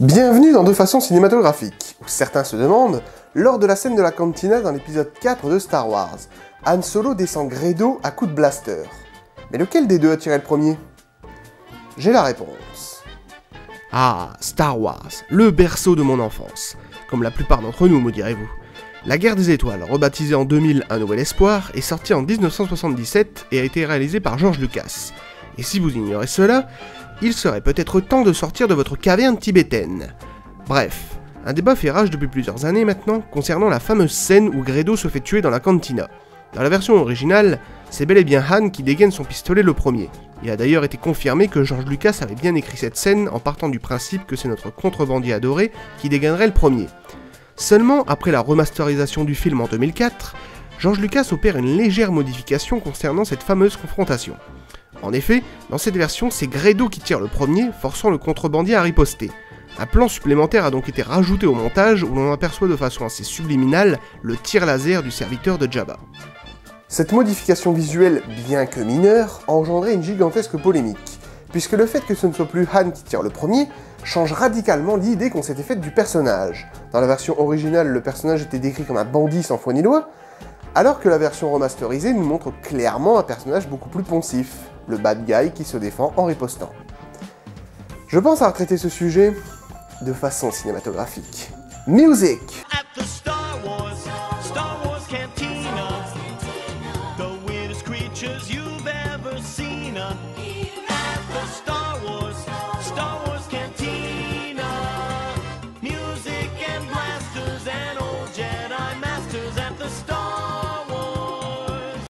Bienvenue dans Deux façons cinématographiques, où certains se demandent, lors de la scène de la cantina dans l'épisode 4 de Star Wars, Han Solo descend Greedo à coups de blaster. Mais lequel des deux a tiré le premier? J'ai la réponse. Ah, Star Wars, le berceau de mon enfance. Comme la plupart d'entre nous, me direz-vous. La Guerre des Étoiles, rebaptisée en 2000 Un Nouvel Espoir, est sortie en 1977 et a été réalisée par George Lucas. Et si vous ignorez cela, il serait peut-être temps de sortir de votre caverne tibétaine. Bref, un débat fait rage depuis plusieurs années maintenant concernant la fameuse scène où Greedo se fait tuer dans la cantina. Dans la version originale, c'est bel et bien Han qui dégaine son pistolet le premier. Il a d'ailleurs été confirmé que George Lucas avait bien écrit cette scène en partant du principe que c'est notre contrebandier adoré qui dégainerait le premier. Seulement, après la remasterisation du film en 2004, George Lucas opère une légère modification concernant cette fameuse confrontation. En effet, dans cette version, c'est Greedo qui tire le premier, forçant le contrebandier à riposter. Un plan supplémentaire a donc été rajouté au montage où l'on aperçoit de façon assez subliminale le tir laser du serviteur de Jabba. Cette modification visuelle, bien que mineure, a engendré une gigantesque polémique, puisque le fait que ce ne soit plus Han qui tire le premier change radicalement l'idée qu'on s'était faite du personnage. Dans la version originale, le personnage était décrit comme un bandit sans foi ni loi, alors que la version remasterisée nous montre clairement un personnage beaucoup plus poncif, le bad guy qui se défend en ripostant. Je pense à retraiter ce sujet de façon cinématographique. Music! At the Star Wars Cantina, the weirdest creatures you've ever seen.